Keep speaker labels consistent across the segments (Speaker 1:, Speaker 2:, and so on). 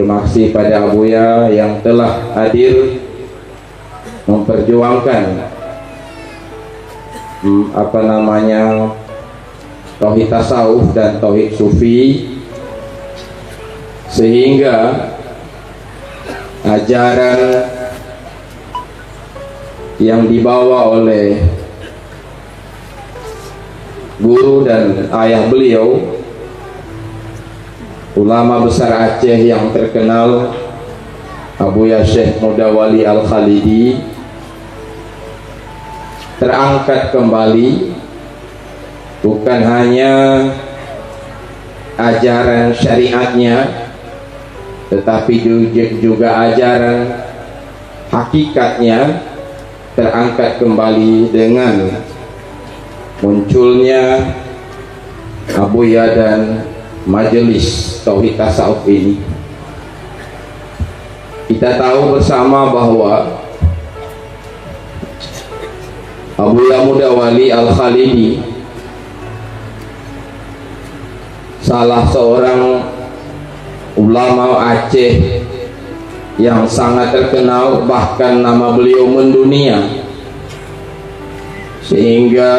Speaker 1: Terima kasih pada Abuya yang telah hadir memperjuangkan tauhid tasawuf dan tauhid sufi, sehingga ajaran yang dibawa oleh guru dan ayah beliau, ulama besar Aceh yang terkenal, Abuya Syekh Mudawali Al-Khalidi, terangkat kembali. Bukan hanya ajaran syariatnya, tetapi juga ajaran hakikatnya terangkat kembali dengan munculnya Abuya dan majelis tauhid tasawuf ini. Kita tahu bersama bahwa Abuya Mudawali Al-Khalidi salah seorang ulama Aceh yang sangat terkenal, bahkan nama beliau mendunia, sehingga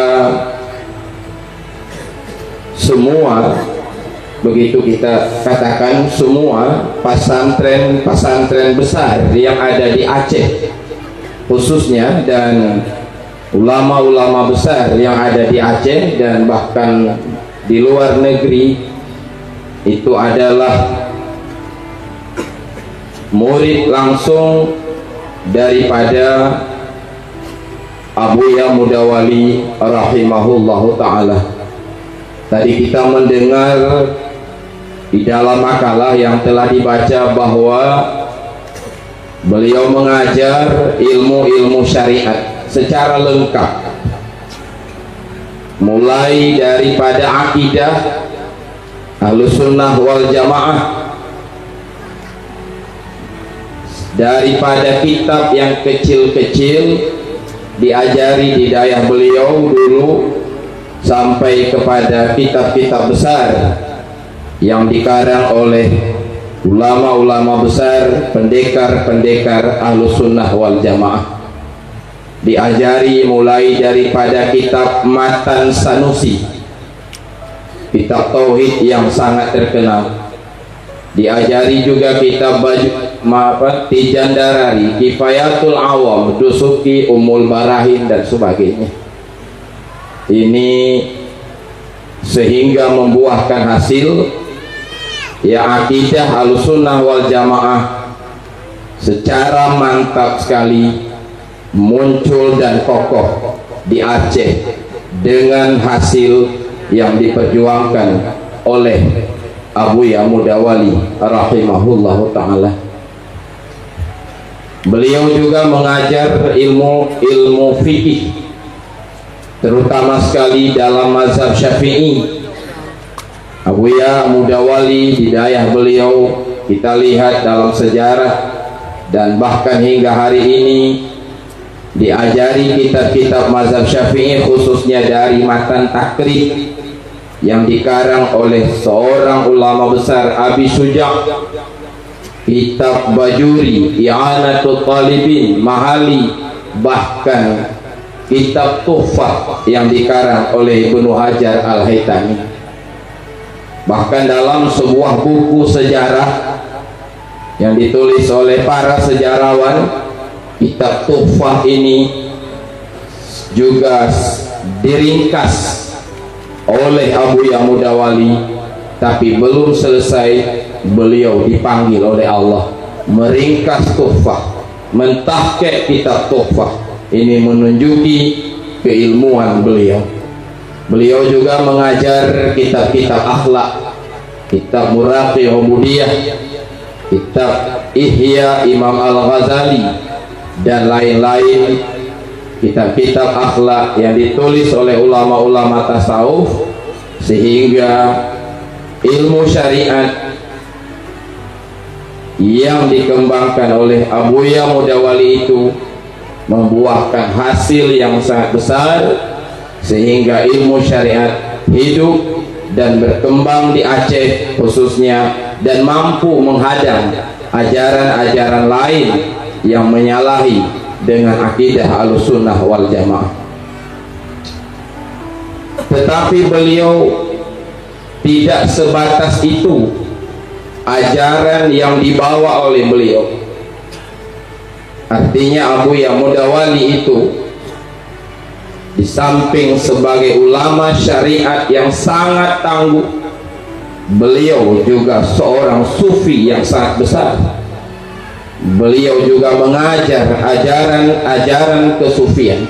Speaker 1: semua, begitu kita katakan, semua pesantren besar yang ada di Aceh khususnya, dan ulama-ulama besar yang ada di Aceh dan bahkan di luar negeri, itu adalah murid langsung daripada Abuya Mudawali rahimahullahu ta'ala. Tadi kita mendengar di dalam makalah yang telah dibaca bahwa beliau mengajar ilmu-ilmu syariat secara lengkap, mulai daripada akidah Ahlussunnah wal Jamaah, daripada kitab yang kecil-kecil diajari di dayah beliau dulu, sampai kepada kitab-kitab besar yang dikarang oleh ulama-ulama besar, pendekar-pendekar Ahlussunnah wal Jamaah. Diajari mulai daripada kitab Matan Sanusi, kitab tauhid yang sangat terkenal. Diajari juga kitab Tijan Darari, Kifayatul Awam, Dusuki, Ummul Barahin dan sebagainya. Ini sehingga membuahkan hasil ya akidah Ahlussunnah wal Jamaah secara mantap sekali muncul dan kokoh di Aceh dengan hasil yang diperjuangkan oleh Abuya Mudawali rahimahullahu ta'ala. Beliau juga mengajar ilmu fikih, terutama sekali dalam mazhab Syafi'i. Abuya Mudawali di dayah beliau kita lihat dalam sejarah, dan bahkan hingga hari ini diajari kitab-kitab mazhab Syafi'i, khususnya dari Matan Takrib yang dikarang oleh seorang ulama besar, Abi Suja', kitab Bajuri, I'anatul Talibin, Mahali, bahkan kitab Tuhfah yang dikarang oleh Ibnu Hajar Al-Haytami. Bahkan dalam sebuah buku sejarah yang ditulis oleh para sejarawan, kitab Tuhfah ini juga diringkas oleh Abuya Mudawali, tapi belum selesai beliau dipanggil oleh Allah meringkas Tuhfah, mentahqiq kitab Tuhfah. Ini menunjuki keilmuan beliau. Beliau juga mengajar kitab-kitab akhlak, kitab Muraqi Ubudiyah, kitab Ihya Imam Al-Ghazali, dan lain-lain kitab-kitab akhlak yang ditulis oleh ulama-ulama tasawuf, sehingga ilmu syariat yang dikembangkan oleh Abuya Mudawali itu membuahkan hasil yang sangat besar, sehingga ilmu syariat hidup dan berkembang di Aceh khususnya, dan mampu menghadang ajaran-ajaran lain yang menyalahi dengan akidah Ahlussunnah wal Jamaah. Tetapi beliau tidak sebatas itu ajaran yang dibawa oleh beliau. Artinya Abuya Mudawali itu di samping sebagai ulama syariat yang sangat tangguh, beliau juga seorang sufi yang sangat besar. Beliau juga mengajar ajaran-ajaran kesufian.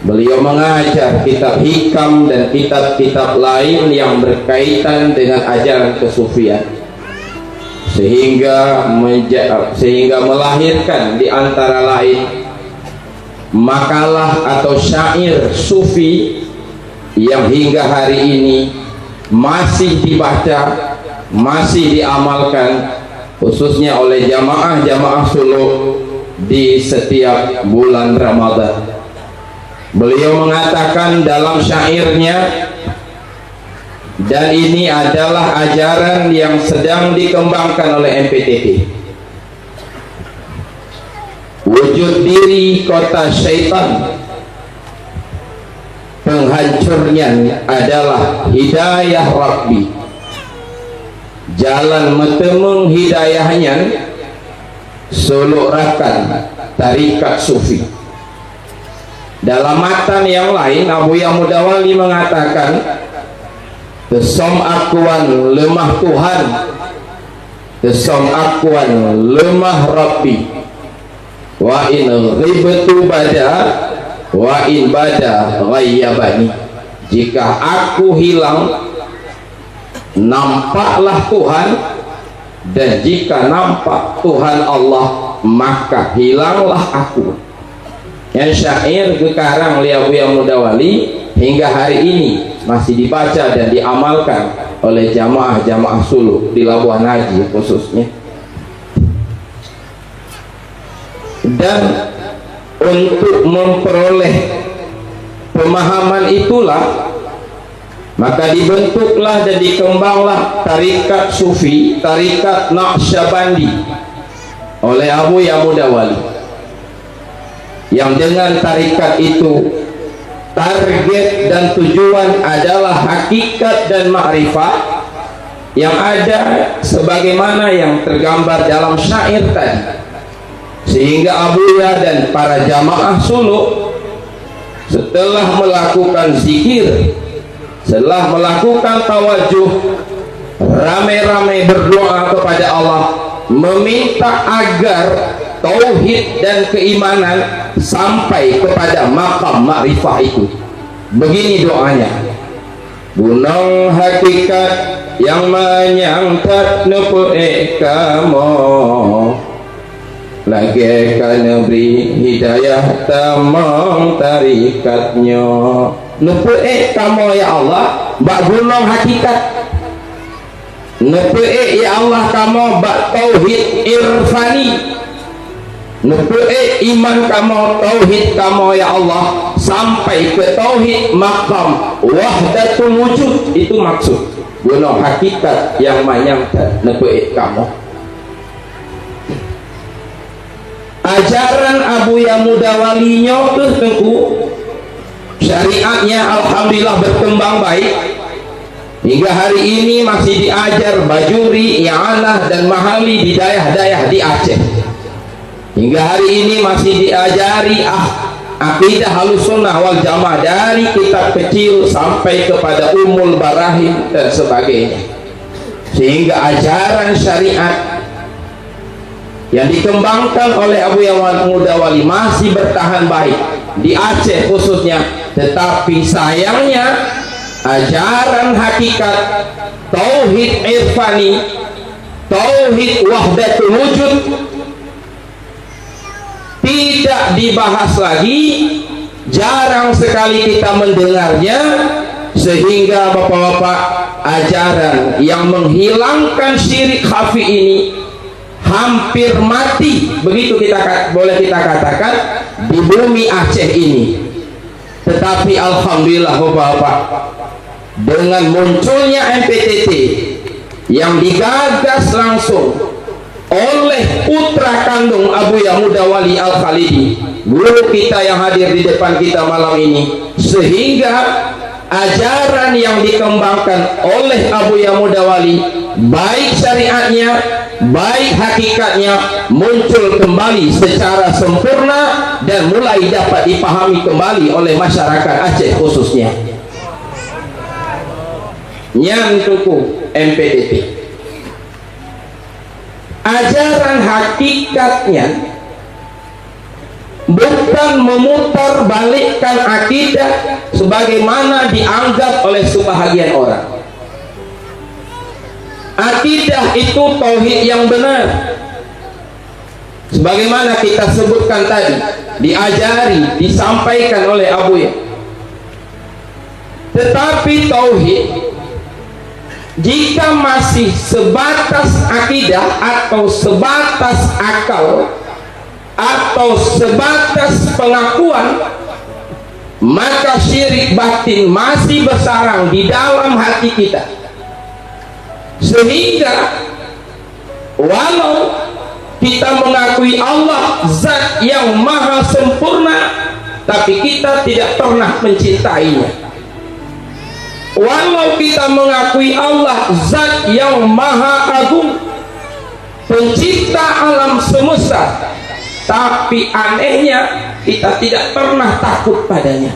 Speaker 1: Beliau mengajar kitab hikam dan kitab-kitab lain yang berkaitan dengan ajaran kesufian, sehingga melahirkan di antara lain makalah atau syair sufi yang hingga hari ini masih dibaca, masih diamalkan, khususnya oleh jamaah-jamaah suluk di setiap bulan Ramadan. Beliau mengatakan dalam syairnya, dan ini adalah ajaran yang sedang dikembangkan oleh MPTT. Wujud diri kota syaitan, penghancurnya adalah hidayah Rabbi. Jalan metemung hidayahnya, sulurakan tarikat sufi. Dalam matan yang lain, Abuya Mudawali mengatakan, kesom akuan lemah Tuhan, kesom akuan lemah Rabbi. Wa in ghibtu bada wa in bada ghayyabani. Jika aku hilang, nampaklah Tuhan, dan jika nampak Tuhan Allah, maka hilanglah aku. Yang syair gekarang Abuya Mudawali hingga hari ini masih dibaca dan diamalkan oleh jamaah-jamaah suluk di Labuan Haji khususnya. Dan untuk memperoleh pemahaman itulah maka dibentuklah dan dikembanglah tarikat sufi, tarikat Naqsyabandi oleh Abuya Mudawali, yang dengan tarikat itu target dan tujuan adalah hakikat dan ma'rifat yang ada sebagaimana yang tergambar dalam syair tadi. Sehingga Abuya dan para jamaah suluk setelah melakukan zikir, setelah melakukan tawajuh, rame-rame berdoa kepada Allah, meminta agar tauhid dan keimanan sampai kepada makam ma'rifah itu. Begini doanya: gunung hakikat yang menyangkat nupu'e kamu, lagi kan beri hidayah tamang tarikatnya. Nupu'e kamu ya Allah bak gunung hakikat, nupu'e ya Allah kamu bak tauhid irfani, nupu'e iman kamu, tauhid kamu ya Allah sampai ke tauhid makam wahdatul wujud. Itu maksud gunung hakikat yang menyangkat nupu'e kamu. Ajaran Abuya Mudawali nyotuh tengku syariatnya alhamdulillah berkembang baik hingga hari ini masih diajar Bajuri, I'anah dan Mahali di daerah-daerah di Aceh. Hingga hari ini masih diajari akidah Ahlussunnah wal Jamaah dari kitab kecil sampai kepada Ummul Barahim dan sebagainya. Sehingga ajaran syariat yang dikembangkan oleh Abuya Mudawali masih bertahan baik di Aceh khususnya. Tetapi sayangnya ajaran hakikat, tauhid irfani, tauhid wahdatul wujud tidak dibahas lagi, jarang sekali kita mendengarnya, sehingga bapak-bapak ajaran yang menghilangkan syirik khafi ini hampir mati, begitu boleh kita katakan, di bumi Aceh ini. Tetapi alhamdulillah bapak-bapak, dengan munculnya MPTT yang digagas langsung oleh putra kandung Abuya Mudawali Al-Khalidi, guru kita yang hadir di depan kita malam ini, sehingga ajaran yang dikembangkan oleh Abuya Mudawali, baik syariatnya, baik hakikatnya, muncul kembali secara sempurna dan mulai dapat dipahami kembali oleh masyarakat Aceh khususnya. Nyantuku MPDT, ajaran hakikatnya bukan memutar balikkan akidah sebagaimana dianggap oleh sebahagian orang. Akidah itu tauhid yang benar, sebagaimana kita sebutkan tadi, diajari, disampaikan oleh Abuya. Tetapi tauhid jika masih sebatas akidah atau sebatas akal atau sebatas pengakuan, maka syirik batin masih bersarang di dalam hati kita, sehingga walau kita mengakui Allah zat yang maha sempurna, tapi kita tidak pernah mencintainya. Walau kita mengakui Allah zat yang maha agung, pencipta alam semesta, tapi anehnya kita tidak pernah takut padanya,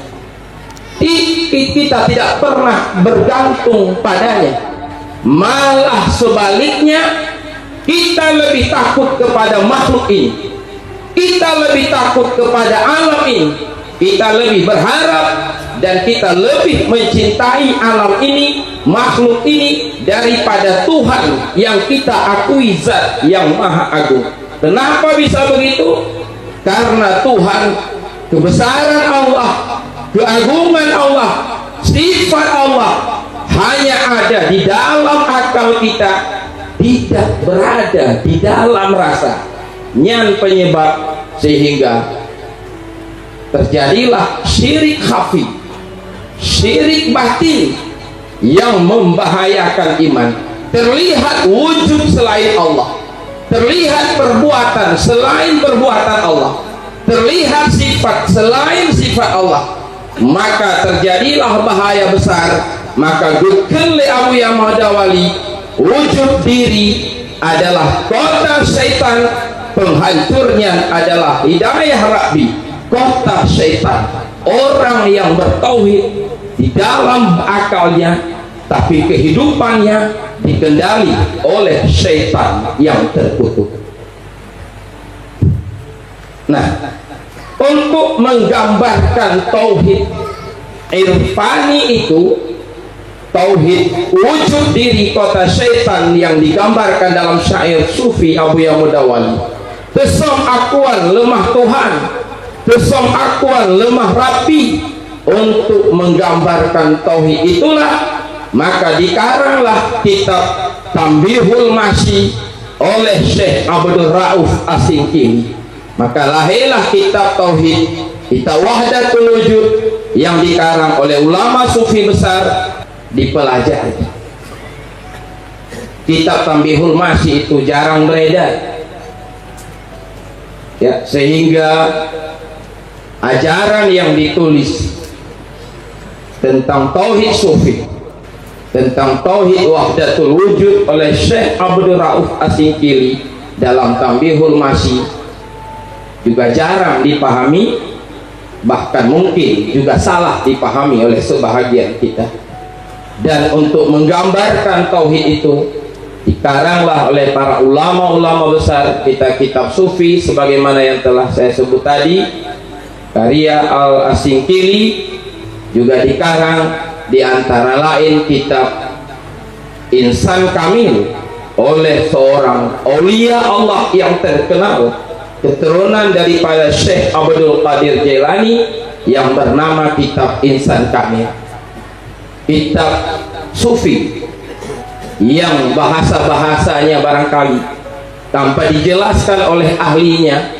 Speaker 1: kita tidak pernah bergantung padanya. Malah sebaliknya, kita lebih takut kepada makhluk ini, kita lebih takut kepada alam ini, kita lebih berharap dan kita lebih mencintai alam ini, makhluk ini, daripada Tuhan yang kita akui zat yang maha agung. Kenapa bisa begitu? Karena Tuhan, kebesaran Allah, keagungan Allah, sifat Allah hanya ada di dalam akal kita, tidak berada di dalam rasa. Nyan penyebab sehingga terjadilah syirik khafi, syirik batin yang membahayakan iman. Terlihat wujud selain Allah, terlihat perbuatan selain perbuatan Allah, terlihat sifat selain sifat Allah, maka terjadilah bahaya besar. Maka gukul li Abuya Mudawali, wujud diri adalah kota syaitan, penghancurnya adalah hidayah Rabbi. Kota syaitan, orang yang bertauhid di dalam akalnya, tapi kehidupannya dikendali oleh syaitan yang terkutuk. Nah, untuk menggambarkan tauhid irfani itu, tauhid wujud diri kota syaitan yang digambarkan dalam syair sufi Abuya Mudawali, Tesom akuan lemah Tuhan, tesom akuan lemah Rapi. Untuk menggambarkan tauhid itulah maka dikaranglah kitab Tambihul Masyi oleh Syekh Abdul Rauf Asingkili. Maka lahirlah kitab tauhid, kitab Wahdatul Wujud yang dikarang oleh ulama sufi besar, dipelajari. Kitab Tambihul Masyi itu jarang beredar, ya, sehingga ajaran yang ditulis tentang tauhid sufi, tentang tauhid wahdatul wujud oleh Syekh Abdul Rauf Asingkili dalam Tambihul Masyi juga jarang dipahami, bahkan mungkin juga salah dipahami oleh sebahagian kita. Dan untuk menggambarkan tauhid itu dikaranglah oleh para ulama-ulama besar kitab-kitab sufi sebagaimana yang telah saya sebut tadi. Karya Al-Asingkili juga dikarang di antara lain kitab Insan Kamil oleh seorang aulia Allah yang terkenal, keturunan daripada Syekh Abdul Qadir Jailani, yang bernama kitab Insan Kamil. Kitab sufi yang bahasa-bahasanya barangkali tanpa dijelaskan oleh ahlinya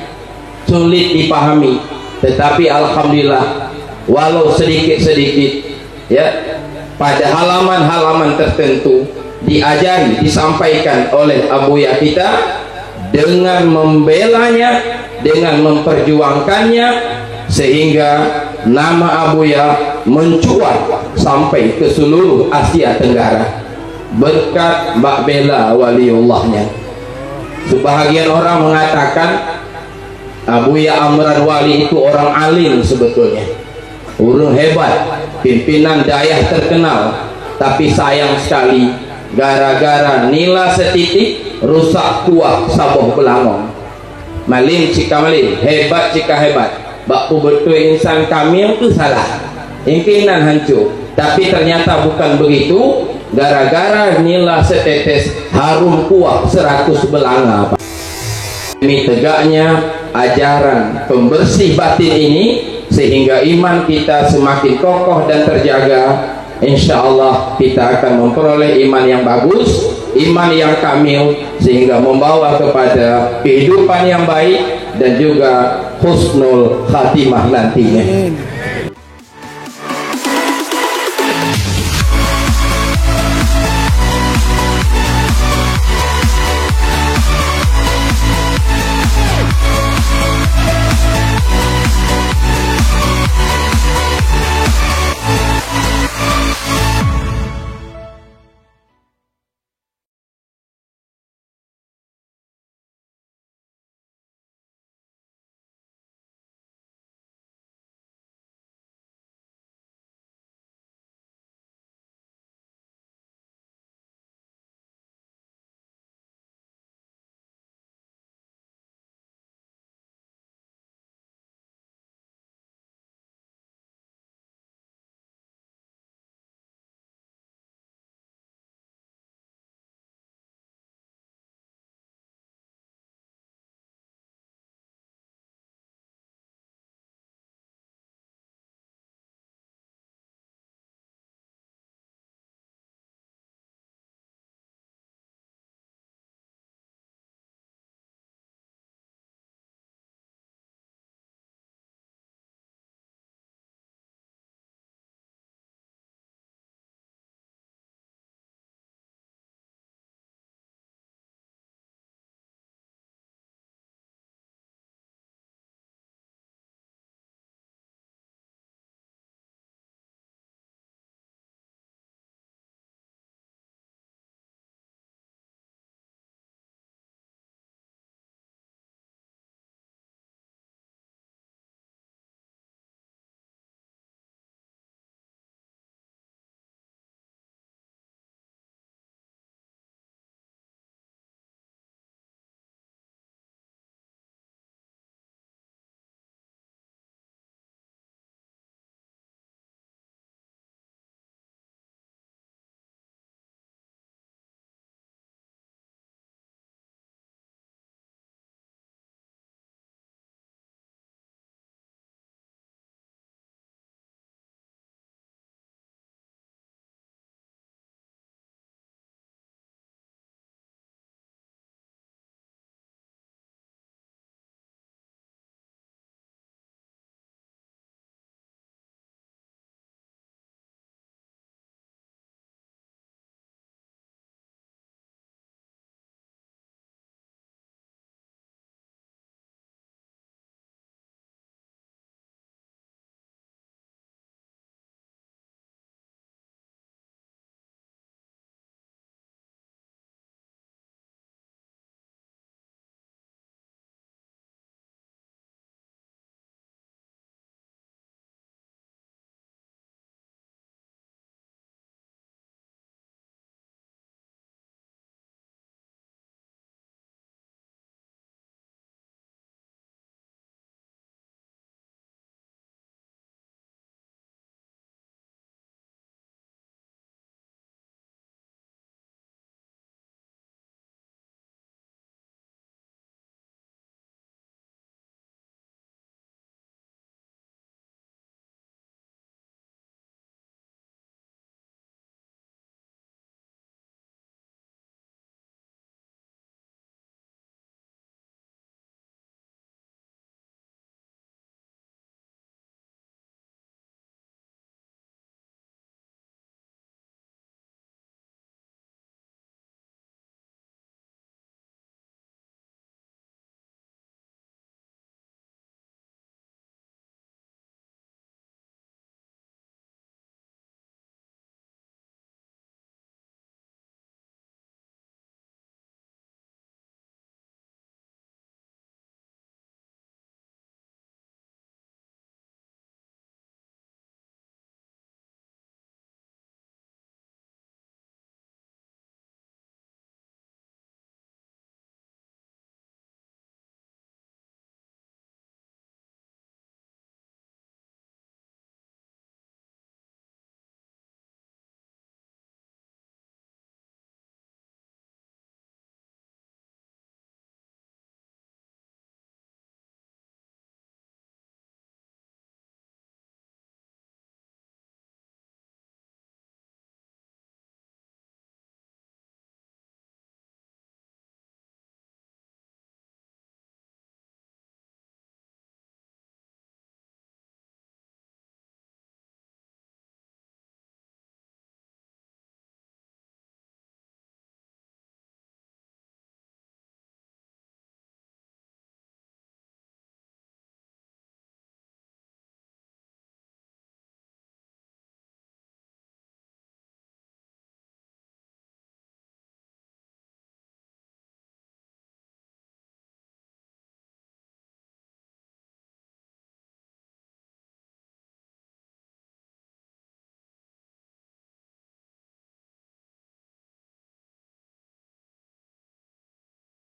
Speaker 1: sulit dipahami, tetapi alhamdulillah walau sedikit-sedikit, ya, pada halaman-halaman tertentu diajari, disampaikan oleh Abuya kita, dengan membelanya, dengan memperjuangkannya, sehingga nama Abuya mencuat sampai ke seluruh Asia Tenggara berkat Mbak Bella waliullahnya. Sebahagian orang mengatakan Abuya Amran Wali itu orang alim, sebetulnya orang hebat, pimpinan dayah terkenal, tapi sayang sekali gara-gara nila setitik rusak tua sabuh belangong. Malim cika malim, hebat cika hebat, bakpu betul insan kamil itu salah, impinan hancur. Tapi ternyata bukan begitu, gara-gara nila setetes harum kuah 100 belanga. Demi tegaknya ajaran pembersih batin ini, sehingga iman kita semakin kokoh dan terjaga, insya Allah kita akan memperoleh iman yang bagus, iman yang kamil, sehingga membawa kepada kehidupan yang baik dan juga husnul khatimah nantinya.